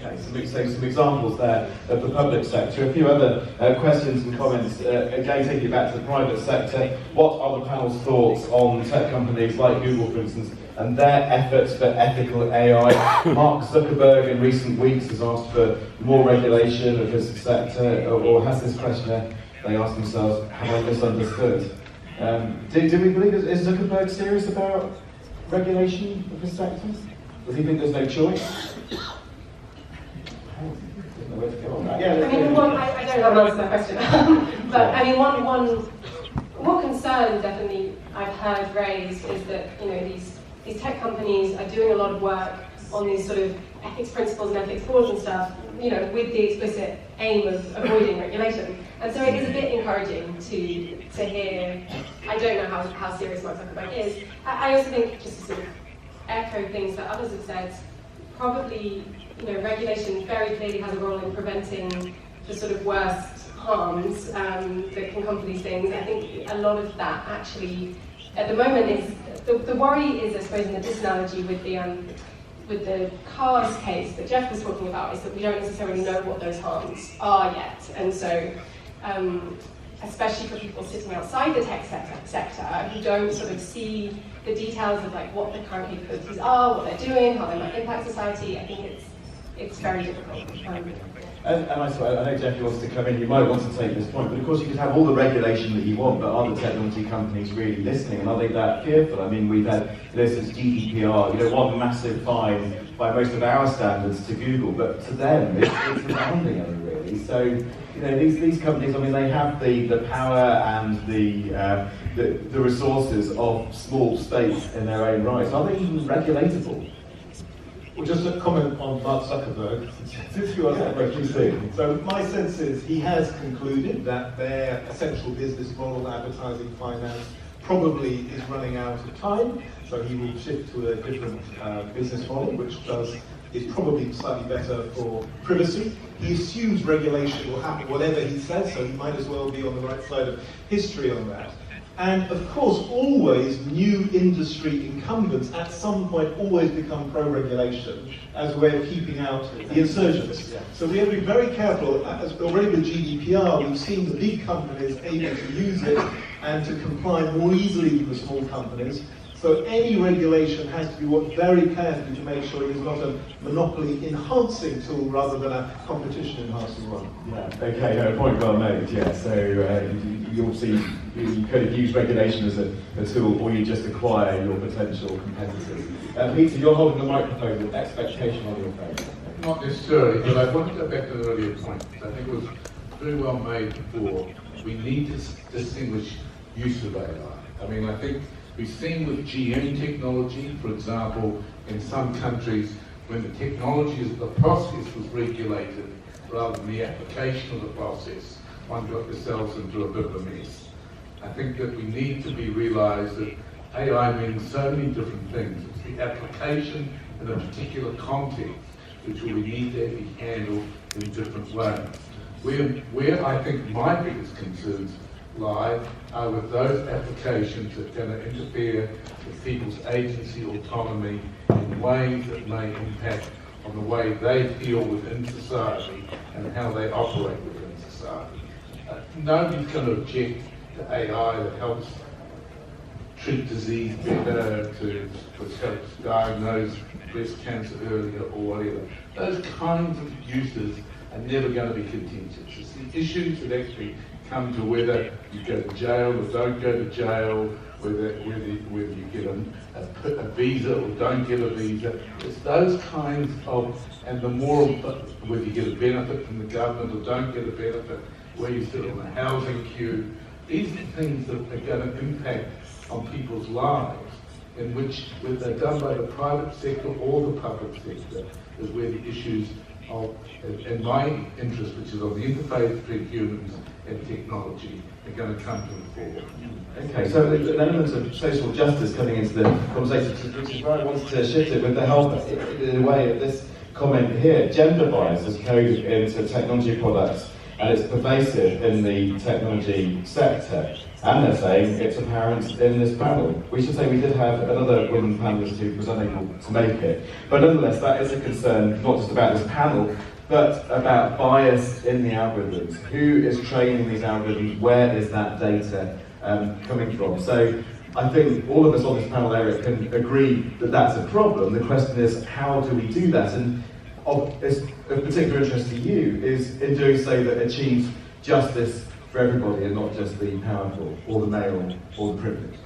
Okay, so some examples there of the public sector. A few other questions and comments, again taking it back to the private sector. What are the panel's thoughts on tech companies like Google, for instance, and their efforts for ethical AI? Mark Zuckerberg in recent weeks has asked for more regulation of his sector, or has this questionnaire, they ask themselves, have I misunderstood? Do we believe, is Zuckerberg serious about regulation of his sector? Does he think there's no choice? I mean, I don't have an answer to that question, but I mean, one concern definitely I've heard raised is that these tech companies are doing a lot of work on these sort of ethics principles and ethics boards and stuff, with the explicit aim of avoiding regulation. And so it is a bit encouraging to hear. I don't know how serious Mark Zuckerberg is. I also think, just to sort of echo things that others have said, probably regulation very clearly has a role in preventing the sort of worst harms that can come from these things. I think a lot of that actually, at the moment, is the worry is, I suppose, in this analogy with the cars case that Jeff was talking about, is that we don't necessarily know what those harms are yet, and so especially for people sitting outside the tech sector who don't sort of see the details of like what the current capabilities are, what they're doing, how they might impact society. I think it's very difficult. And I know Jeff wants to come in, you might want to take this point, but of course you could have all the regulation that you want, but are the technology companies really listening, and are they that fearful? I mean, we've had this as GDPR, one massive fine by most of our standards to Google, but to them it's astounding, really. So, these companies, I mean, they have the power and the resources of small states in their own right. Are they even regulatable? Well, just a comment on Mark Zuckerberg, since you asked that question. So my sense is he has concluded that their essential business model, advertising, finance, probably is running out of time. So he will shift to a different business model, which is probably slightly better for privacy. He assumes regulation will happen, whatever he says, so he might as well be on the right side of history on that. And of course, always new industry incumbents at some point always become pro-regulation as a way of keeping out the insurgents. So we have to be very careful. As already with GDPR, we've seen the big companies able to use it and to comply more easily with the small companies. So any regulation has to be worked very carefully to make sure it is not a monopoly-enhancing tool rather than a competition-enhancing one. Yeah. Okay, no, point well made. Yeah. So you'll see, you could have used regulation as a tool, or you just acquire your potential competitors. Peter, you're holding the microphone with expectation on your face. Not necessarily, but I want to go back to an earlier point. I think it was very well made before. We need to distinguish use of AI. I mean, I think we've seen with GM technology, for example, in some countries, when the technology, the process was regulated rather than the application of the process, one got themselves into a bit of a mess. I think that we need to be realised that AI means so many different things. It's the application in a particular context which we need to be handled in different ways. Where I think my biggest concerns lie are with those applications that are going to interfere with people's agency, autonomy in ways that may impact on the way they feel within society and how they operate within society. Nobody's going to object to AI that helps treat disease better, which helps diagnose breast cancer earlier or whatever. Those kinds of uses are never going to be contentious. It's the issues that actually come to whether you go to jail or don't go to jail, whether you get a visa or don't get a visa. It's those kinds of, and the more, whether you get a benefit from the government or don't get a benefit, where you sit on the housing queue. These are things that are going to impact on people's lives, in which, whether they're done by the private sector or the public sector, is where the issues of, in my interest, which is on the interface between humans and technology, are going to come to the fore. Okay, so the elements of social justice coming into the conversation, which is where I wanted to shift it with the help, in a way, of this comment here. Gender bias is coded into technology products and it's pervasive in the technology sector. And they're saying it's apparent in this panel. We should say we did have another women panelist who was unable to make it. But nonetheless, that is a concern, not just about this panel, but about bias in the algorithms. Who is training these algorithms? Where is that data coming from? So I think all of us on this panel, Eric, can agree that that's a problem. The question is, how do we do that? And of particular interest to you is in doing so that achieves justice for everybody and not just the powerful or the male or the privileged.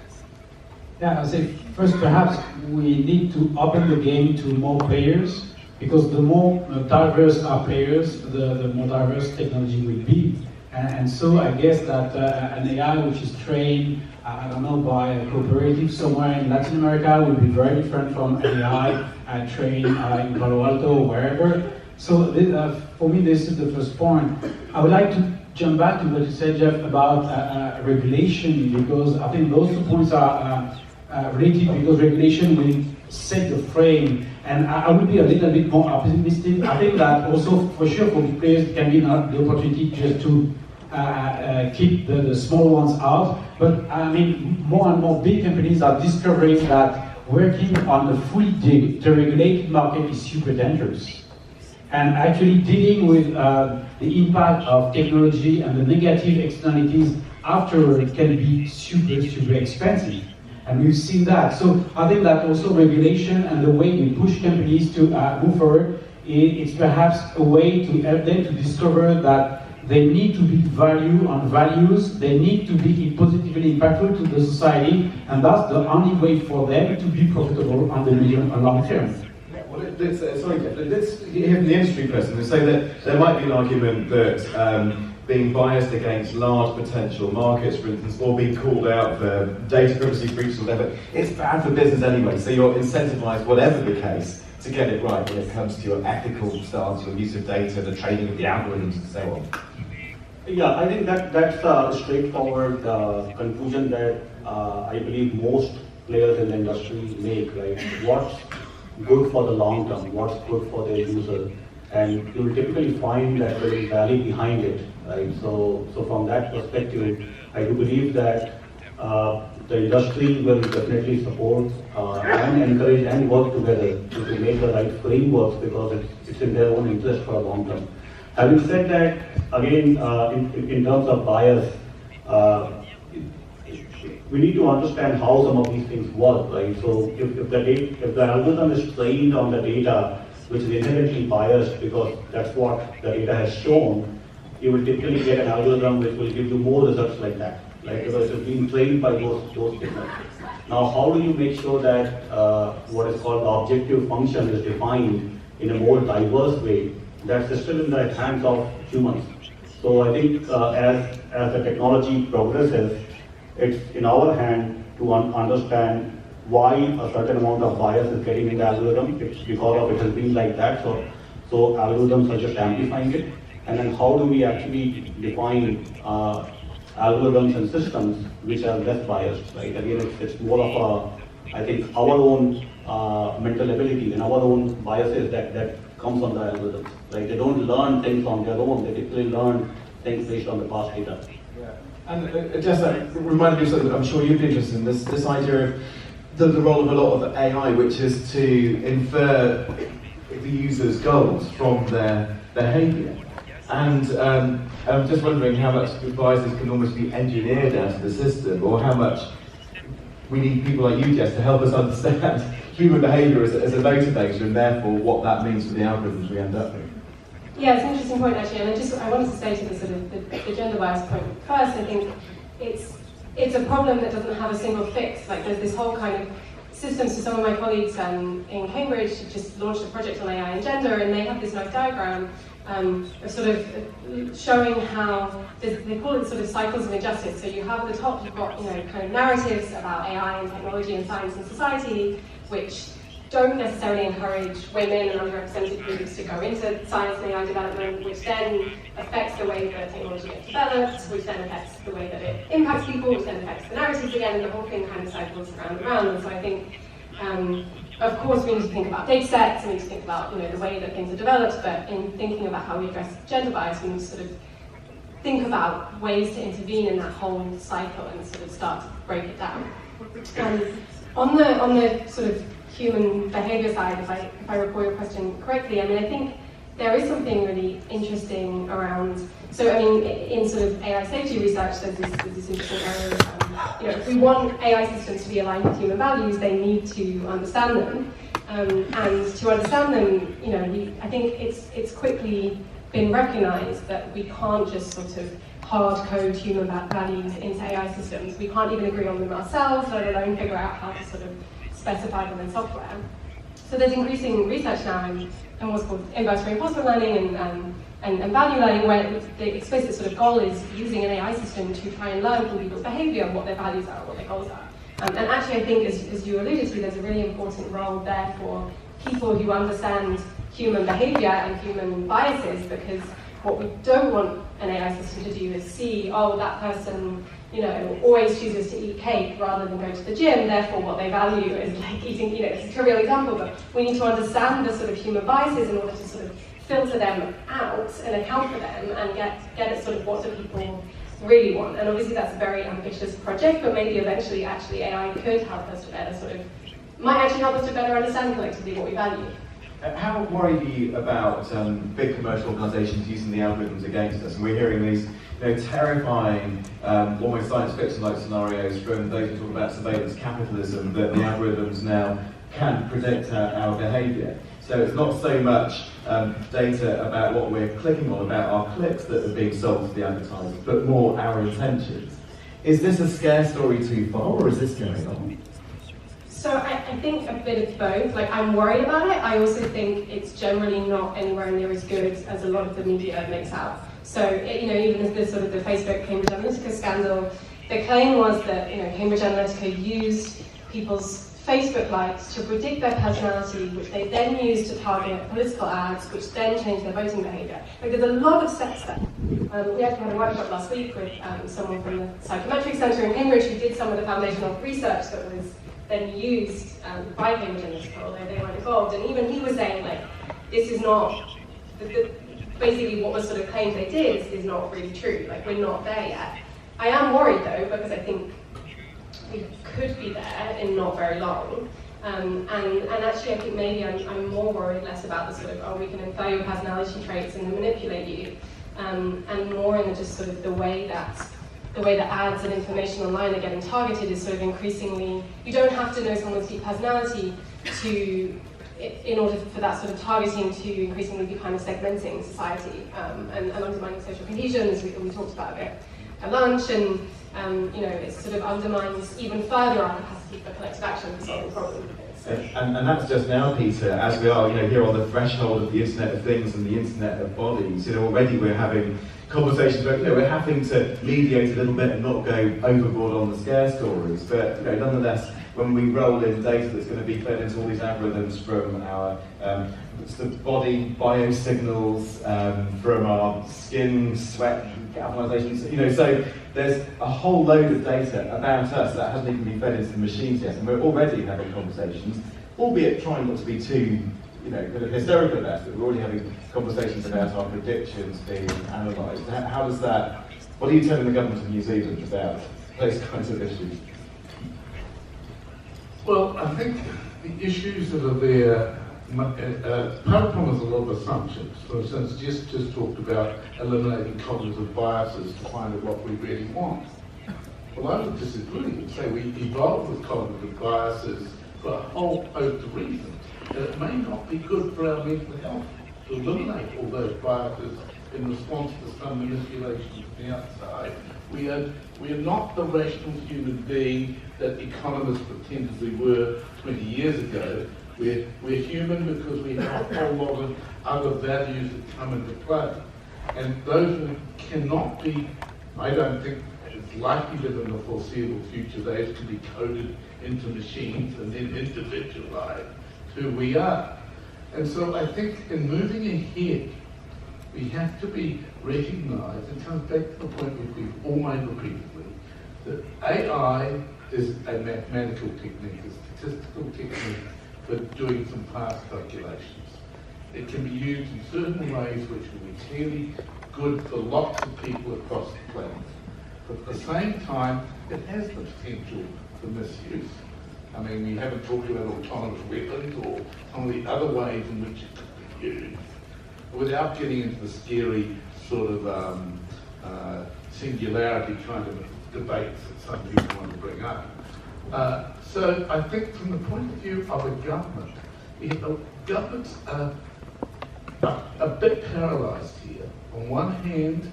Yeah, I say first perhaps we need to open the game to more players, because the more diverse our players, the more diverse technology will be. And so I guess that an AI which is trained, I don't know, by a cooperative somewhere in Latin America will be very different from an AI trained in Palo Alto or wherever. So for me, this is the first point. I would like to jump back to what you said, Jeff, about regulation, because I think those 2 points are related, because regulation will set the frame. And I would be a little bit more optimistic. I think that also, for sure, for the players, it can be not the opportunity just to keep the small ones out. But I mean, more and more big companies are discovering that working on a fully deregulated market is super dangerous. And actually dealing with the impact of technology and the negative externalities afterward can be super, super expensive. And we've seen that. So I think that also regulation and the way we push companies to move forward, it's perhaps a way to help them to discover that they need to be value on values, they need to be positively impactful to the society, and that's the only way for them to be profitable on the medium and long term. Well, let's hear from the industry person who say that there might be an argument that being biased against large potential markets, for instance, or being called out for data privacy breaches or whatever, it's bad for business anyway, so you're incentivized, whatever the case, to get it right when it comes to your ethical stance, your use of data, the training of the algorithms, and so on. Yeah, I think that's a straightforward conclusion that I believe most players in the industry make, right? What's good for the long term, what's good for the user, and you'll typically find that there is value behind it, right? So from that perspective, I do believe that the industry will definitely support and encourage and work together to make the right frameworks, because it's in their own interest for a long term. Having said that, again, in terms of bias, we need to understand how some of these things work, right? So if the algorithm is trained on the data, which is inherently biased because that's what the data has shown, you will typically get an algorithm which will give you more results like that, right? Because it's being trained by those signals. Now, how do you make sure that what is called the objective function is defined in a more diverse way? That's still in the hands of humans. So I think as the technology progresses, it's in our hand to understand why a certain amount of bias is getting in the algorithm. It's because of it has been like that, so algorithms are just amplifying it. And then how do we actually define algorithms and systems which are less biased, right? Again, it's more of I think our own mental ability and our own biases that comes on the algorithms, right? They don't learn things on their own, they typically learn things based on the past data. Yeah. And just reminded me of something that I'm sure you'd be interested in, this idea of the role of a lot of AI, which is to infer the user's goals from their behaviour. And I'm just wondering how much biases can almost be engineered out of the system, or how much we need people like you, Jess, to help us understand human behaviour as a motivator, and therefore what that means for the algorithms we end up with. Yeah, it's an interesting point actually, and I wanted to say to the sort of the gender bias point first. I think it's a problem that doesn't have a single fix. Like there's this whole kind of system. So some of my colleagues in Cambridge just launched a project on AI and gender, and they have this nice diagram of sort of showing how they call it sort of cycles of injustice. So you have at the top, you've got kind of narratives about AI and technology and science and society, which don't necessarily encourage women and underrepresented groups to go into science and AI development, which then affects the way that technology gets developed, which then affects the way that it impacts people, which then affects the narratives again, and the whole thing kind of cycles around and around. And so I think, of course, we need to think about data sets, and we need to think about the way that things are developed, but in thinking about how we address gender bias, we need to sort of think about ways to intervene in that whole cycle and sort of start to break it down. On the sort of human behaviour side, if I recall your question correctly, I mean, I think there is something really interesting around. So, I mean, in sort of AI safety research, there's this interesting area of, you know, if we want AI systems to be aligned with human values, they need to understand them. And to understand them, you know, I think it's quickly been recognised that we can't just sort of hard code human values into AI systems. We can't even agree on them ourselves, let alone figure out how to sort of specify them in software. So there's increasing research now in what's called inverse reinforcement learning and value learning, where the explicit sort of goal is using an AI system to try and learn from people's behaviour what their values are, what their goals are. And actually, I think, as you alluded to, there's a really important role there for people who understand human behaviour and human biases, because what we don't want an AI system to do is see, oh, that person, you know, always chooses to eat cake rather than go to the gym, therefore what they value is like eating, you know, it's a trivial example, but we need to understand the sort of human biases in order to sort of filter them out and account for them and get at sort of what do people really want. And obviously that's a very ambitious project, but maybe eventually actually AI could help us to better sort of, might actually help us to better understand collectively what we value. How worried are you about big commercial organisations using the algorithms against us? And we're hearing these, you know, terrifying, almost science fiction-like scenarios from those who talk about surveillance capitalism, that the algorithms now can predict our behaviour. So it's not so much data about what we're clicking on, about our clicks that are being sold to the advertisers, but more our intentions. Is this a scare story too far, or is this going on? So I think a bit of both. Like, I'm worried about it. I also think it's generally not anywhere near as good as a lot of the media makes out. So, you know, even as the sort of the Facebook Cambridge Analytica scandal, the claim was that, you know, Cambridge Analytica used people's Facebook likes to predict their personality, which they then used to target political ads, which then changed their voting behaviour. Like, there's a lot of steps there. We actually had a workshop last week with someone from the Psychometric Centre in Cambridge who did some of the foundational research that was then used by Cambridge Analytica, although they weren't involved. And even he was saying, like, this is not, basically what was sort of claimed they did is not really true. Like, we're not there yet. I am worried though, because I think we could be there in not very long. And actually I think maybe I'm more worried less about the sort of, oh, we can infer your personality traits and manipulate you, and more in the just sort of the way that ads and information online are getting targeted is sort of increasingly, you don't have to know someone's deep personality in order for that sort of targeting to increasingly be kind of segmenting society and undermining social cohesion, as we talked about a bit at lunch, and you know, it sort of undermines even further our capacity for collective action to solve the problem. And that's just now, Peter, as we are, you know, here on the threshold of the Internet of Things and the Internet of Bodies. You know, already we're having conversations where, you know, we're having to mediate a little bit and not go overboard on the scare stories. But, you know, nonetheless, when we roll in data that's going to be fed into all these algorithms from our the body biosignals, from our skin, sweat, galvanizations, you know, so there's a whole load of data about us that hasn't even been fed into the machines yet, and we're already having conversations, albeit trying not to be too, you know, kind of hysterical about it, but we're already having conversations about our predictions being analysed. How does that, what are you telling the government of New Zealand about those kinds of issues? Well, I think the issues that are there, part of the problem is a lot of assumptions. For instance, just talked about eliminating cognitive biases to find out what we really want. Well, I would disagree and say we evolved with cognitive biases for a whole host of reasons. And it may not be good for our mental health to eliminate all those biases in response to some manipulation from the outside. We are not the rational human being that economists pretended we were 20 years ago. We're human because we have a whole lot of other values that come into play. And those cannot be, I don't think it's likely that in the foreseeable future those can be coded into machines and then individualized to who we are. And so I think in moving ahead, we have to be recognised, it comes back to the point which we've all made repeatedly, that AI is a mathematical technique, a statistical technique for doing some past calculations. It can be used in certain ways which will be clearly good for lots of people across the planet. But at the same time, it has the potential for misuse. I mean, we haven't talked about autonomous weapons or some of the other ways in which it could be used, without getting into the scary sort of singularity kind of debates that some people want to bring up. So I think from the point of view of a government, governments are a bit paralysed here. On one hand,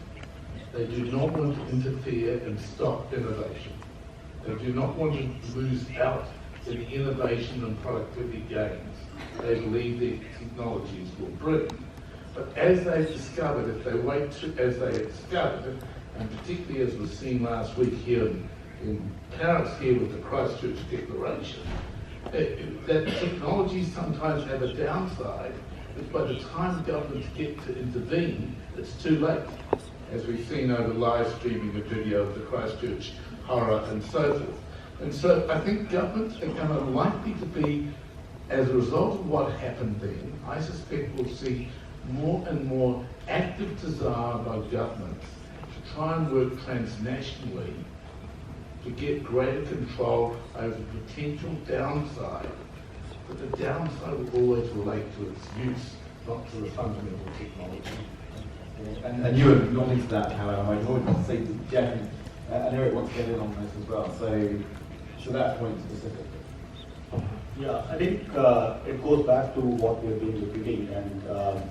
they do not want to interfere and stop innovation. They do not want to lose out in the innovation and productivity gains they believe their technologies will bring. But as they've discovered, if they wait to, as they have discovered, and particularly as was seen last week here in Paris here with the Christchurch Declaration, that technologies sometimes have a downside, but by the time governments get to intervene, it's too late, as we've seen over live streaming a video of the Christchurch horror and so forth. And so I think governments are going to likely to be, as a result of what happened then, I suspect we'll see more and more active desire by governments to try and work transnationally to get greater control over the potential downside. But the downside will always relate to its use, not to the fundamental technology. And you were nodding to that, however, I would want to say to Jeff, and Eric wants to get in on this as well, so to that point specifically. Yeah, I think it goes back to what we've been repeating, and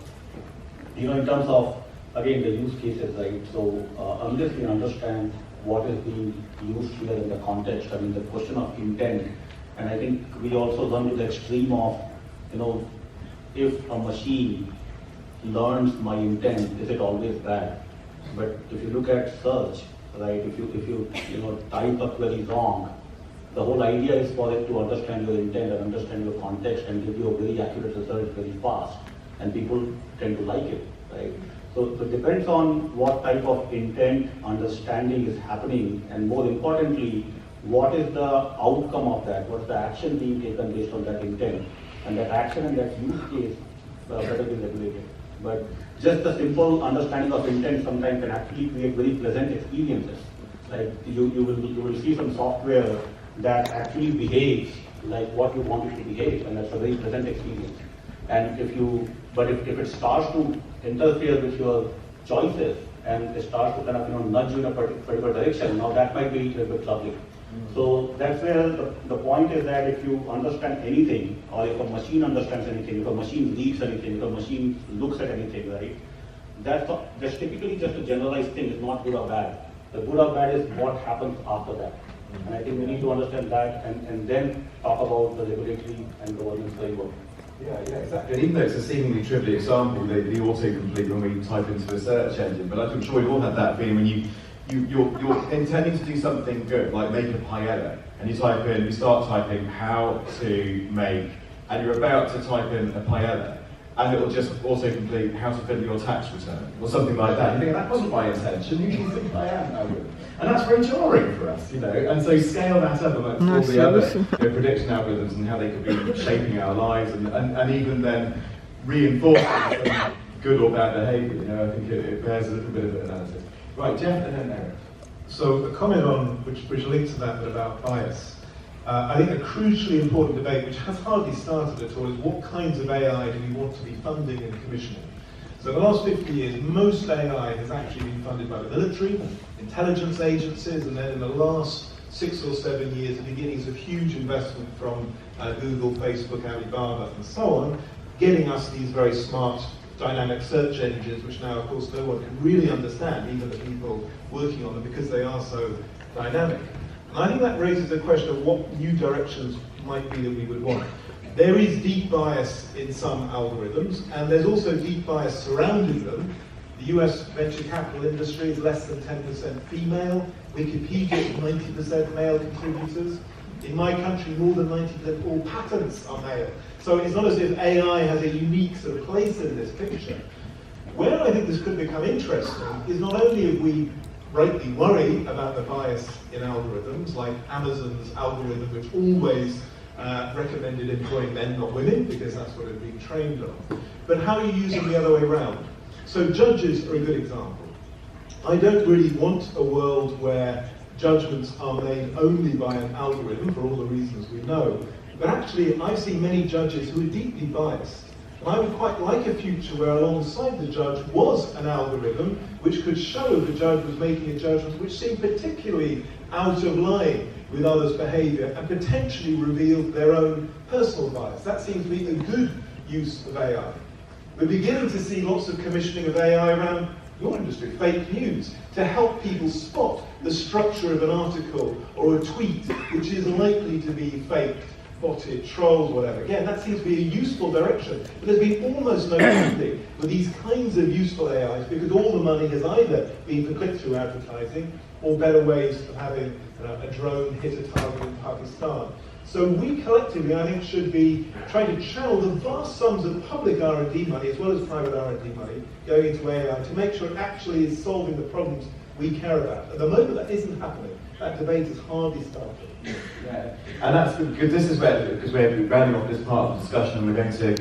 in terms of, again, the use cases, right? So unless we understand what is being used here in the context, I mean, the question of intent, and I think we also run to the extreme of, if a machine learns my intent, is it always bad? But if you look at search, right, if you type a query wrong, the whole idea is for it to understand your intent and understand your context and give you a very accurate result very fast, and people tend to like it, right? So it depends on what type of intent understanding is happening, and more importantly, what is the outcome of that? What's the action being taken based on that intent? And that action and that use case better be regulated. But just the simple understanding of intent sometimes can actually create very pleasant experiences. Like you will see some software that actually behaves like what you want it to behave, and that's a very pleasant experience. And if it starts to interfere with your choices and it starts to kind of nudge you in a particular direction, now that might be a bit troubling. So that's where the point is that if you understand anything, or if a machine understands anything, if a machine reads anything, if a machine looks at anything, right, that's typically just a generalized thing. It's not good or bad. The good or bad is what happens after that. And I think we need to understand that and then talk about the regulatory and governance framework. Yeah, exactly. And even though it's a seemingly trivial example, the autocomplete when we type into a search engine, but I'm sure we've all had that feeling when you're intending to do something good, like make a paella, and you start typing how to make, and you're about to type in a paella, and it'll just autocomplete how to fill your tax return, or something like that. You think, that wasn't my intention, you can think I am now. And that's very jarring for us, and so scale that up amongst all the other prediction algorithms and how they could be shaping our lives, and even then reinforcing some good or bad behaviour. I think it bears a little bit of analysis. Right, Jeff, and then Eric. So a comment on which links to that, but about bias. I think a crucially important debate, which has hardly started at all, is what kinds of AI do we want to be funding and commissioning? So in the last 50 years, most AI has actually been funded by the military, intelligence agencies, and then in the last 6 or 7 years, the beginnings of huge investment from Google, Facebook, Alibaba, and so on, getting us these very smart dynamic search engines, which now, of course, no one can really understand, even the people working on them, because they are so dynamic. And I think that raises the question of what new directions might be that we would want. There is deep bias in some algorithms, and there's also deep bias surrounding them. The US venture capital industry is less than 10% female. Wikipedia is 90% male contributors. In my country, more than 90% of all patents are male. So it's not as if AI has a unique sort of place in this picture. Where I think this could become interesting is not only if we rightly worry about the bias in algorithms, like Amazon's algorithm, which always recommended employing men, not women, because that's what it's being trained on, but how you use them the other way around. So judges are a good example. I don't really want a world where judgments are made only by an algorithm, for all the reasons we know. But actually, I've seen many judges who are deeply biased. And I would quite like a future where alongside the judge was an algorithm which could show the judge was making a judgment which seemed particularly out of line with others' behaviour and potentially revealed their own personal bias. That seems to be a good use of AI. We're beginning to see lots of commissioning of AI around your industry, fake news, to help people spot the structure of an article or a tweet which is likely to be faked, botted, trolled, whatever. Again, that seems to be a useful direction. But there's been almost no funding for these kinds of useful AIs because all the money has either been for click-through advertising or better ways of having a drone hit a target in Pakistan. So we collectively, I think, should be trying to channel the vast sums of public R&D money as well as private R&D money going into AI to make sure it actually is solving the problems we care about. At the moment, that isn't happening. That debate has hardly started. Yeah, and that's good. This is where, because we're rounding off this part of the discussion, and we're going to